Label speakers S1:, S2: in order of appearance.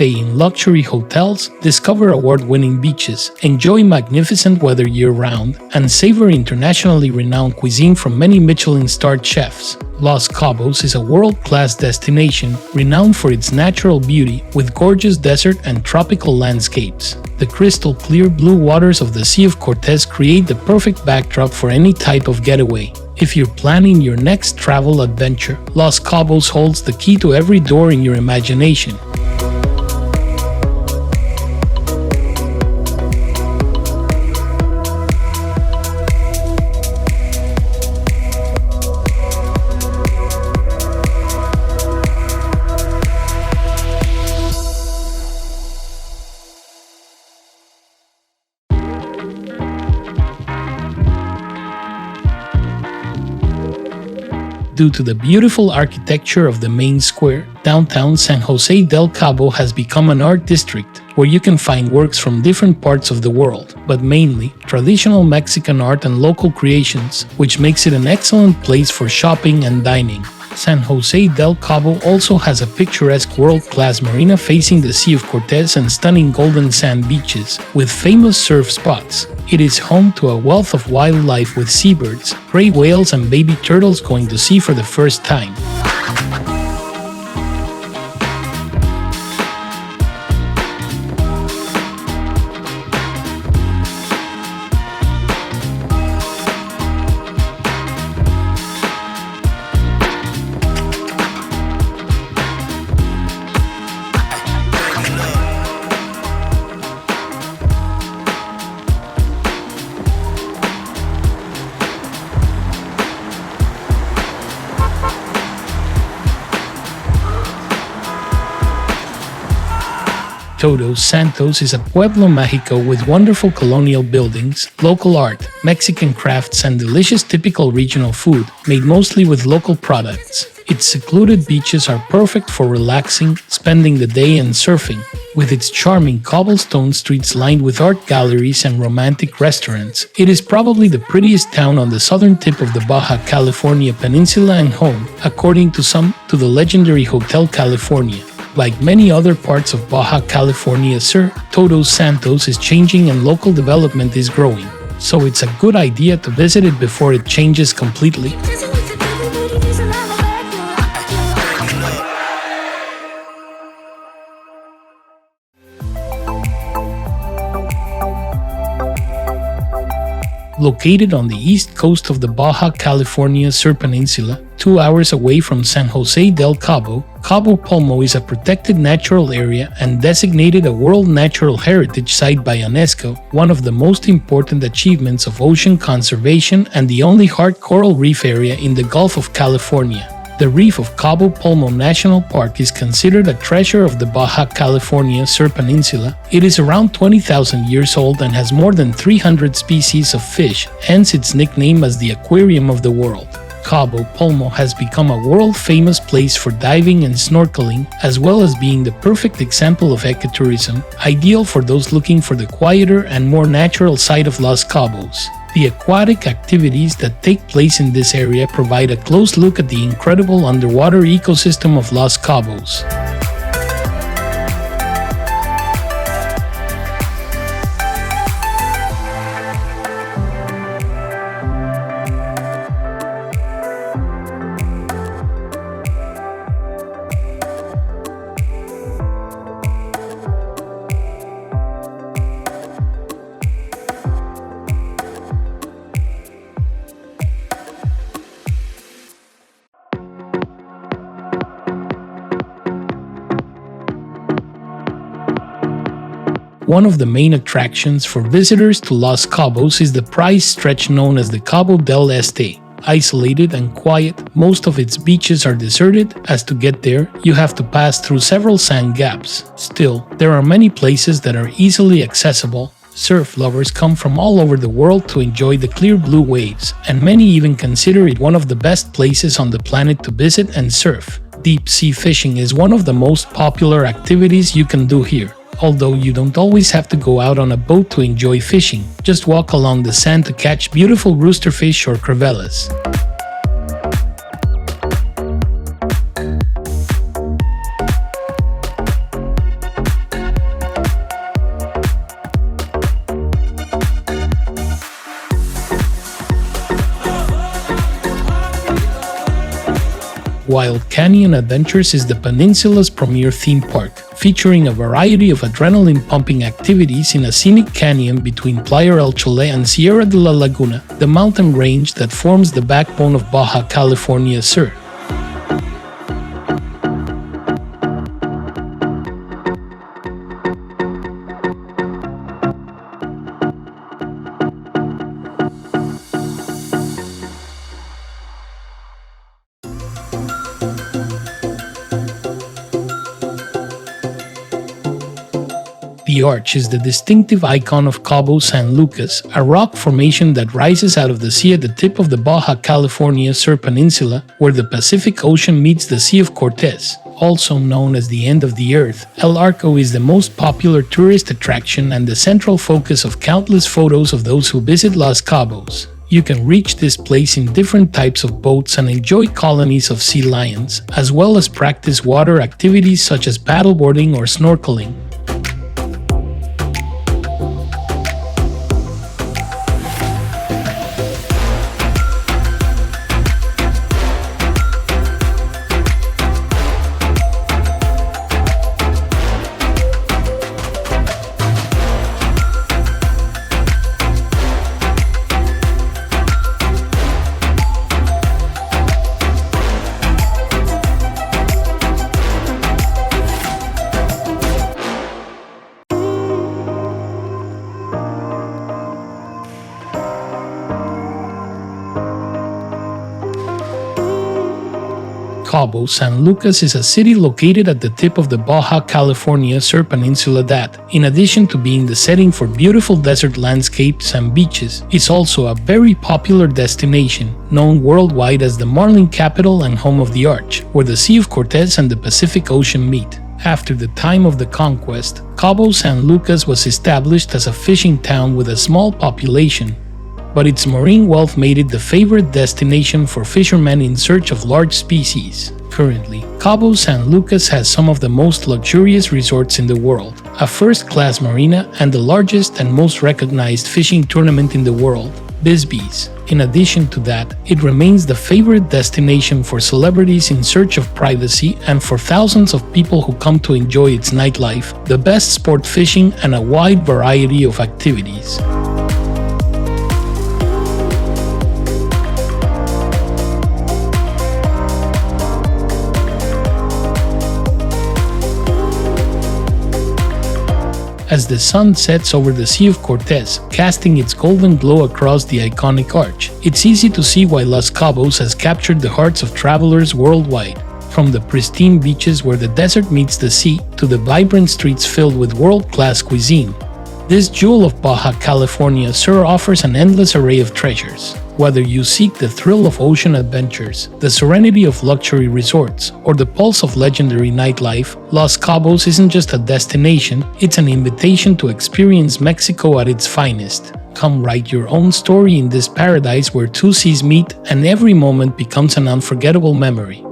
S1: stay in luxury hotels, discover award-winning beaches, enjoy magnificent weather year-round, and savor internationally renowned cuisine from many Michelin-starred chefs. Los Cabos is a world-class destination renowned for its natural beauty with gorgeous desert and tropical landscapes. The crystal-clear blue waters of the Sea of Cortez create the perfect backdrop for any type of getaway. If you're planning your next travel adventure, Los Cabos holds the key to every door in your imagination. Due to the beautiful architecture of the main square, downtown San José del Cabo has become an art district where you can find works from different parts of the world, but mainly traditional Mexican art and local creations, which makes it an excellent place for shopping and dining. San José del Cabo also has a picturesque world-class marina facing the Sea of Cortez and stunning golden sand beaches, with famous surf spots. It is home to a wealth of wildlife with seabirds, gray whales and baby turtles going to sea for the first time. Todos Santos is a pueblo mágico with wonderful colonial buildings, local art, Mexican crafts and delicious typical regional food, made mostly with local products. Its secluded beaches are perfect for relaxing, spending the day and surfing. With its charming cobblestone streets lined with art galleries and romantic restaurants, it is probably the prettiest town on the southern tip of the Baja California Peninsula and home, according to some, to the legendary Hotel California. Like many other parts of Baja California Sur, Todos Santos is changing and local development is growing, so it's a good idea to visit it before it changes completely. Located on the east coast of the Baja California Sur Peninsula, 2 hours away from San José del Cabo, Cabo Pulmo is a protected natural area and designated a World Natural Heritage Site by UNESCO, one of the most important achievements of ocean conservation and the only hard coral reef area in the Gulf of California. The reef of Cabo Pulmo National Park is considered a treasure of the Baja California Sur Peninsula. It is around 20,000 years old and has more than 300 species of fish, hence its nickname as the Aquarium of the World. Cabo Pulmo has become a world-famous place for diving and snorkeling, as well as being the perfect example of ecotourism, ideal for those looking for the quieter and more natural side of Los Cabos. The aquatic activities that take place in this area provide a close look at the incredible underwater ecosystem of Los Cabos. One of the main attractions for visitors to Los Cabos is the prize stretch known as the Cabo del Este. Isolated and quiet, most of its beaches are deserted, as to get there, you have to pass through several sand gaps. Still, there are many places that are easily accessible. Surf lovers come from all over the world to enjoy the clear blue waves, and many even consider it one of the best places on the planet to visit and surf. Deep sea fishing is one of the most popular activities you can do here. Although you don't always have to go out on a boat to enjoy fishing, just walk along the sand to catch beautiful roosterfish or crevelas. Wild Canyon Adventures is the peninsula's premier theme park, featuring a variety of adrenaline-pumping activities in a scenic canyon between Playa El Chole and Sierra de la Laguna, the mountain range that forms the backbone of Baja California Sur. The arch is the distinctive icon of Cabo San Lucas, a rock formation that rises out of the sea at the tip of the Baja California Sur Peninsula, where the Pacific Ocean meets the Sea of Cortez. Also known as the End of the Earth, El Arco is the most popular tourist attraction and the central focus of countless photos of those who visit Los Cabos. You can reach this place in different types of boats and enjoy colonies of sea lions, as well as practice water activities such as paddleboarding or snorkeling. Cabo San Lucas is a city located at the tip of the Baja California Sur Peninsula that, in addition to being the setting for beautiful desert landscapes and beaches, is also a very popular destination, known worldwide as the Marlin capital and home of the Arch, where the Sea of Cortez and the Pacific Ocean meet. After the time of the conquest, Cabo San Lucas was established as a fishing town with a small population, but its marine wealth made it the favorite destination for fishermen in search of large species. Currently, Cabo San Lucas has some of the most luxurious resorts in the world, a first-class marina, and the largest and most recognized fishing tournament in the world, Bisbees. In addition to that, it remains the favorite destination for celebrities in search of privacy and for thousands of people who come to enjoy its nightlife, the best sport fishing, and a wide variety of activities. As the sun sets over the Sea of Cortez, casting its golden glow across the iconic arch, it's easy to see why Los Cabos has captured the hearts of travelers worldwide. From the pristine beaches where the desert meets the sea, to the vibrant streets filled with world-class cuisine, this jewel of Baja California Sur offers an endless array of treasures. Whether you seek the thrill of ocean adventures, the serenity of luxury resorts, or the pulse of legendary nightlife, Los Cabos isn't just a destination, it's an invitation to experience Mexico at its finest. Come write your own story in this paradise where two seas meet and every moment becomes an unforgettable memory.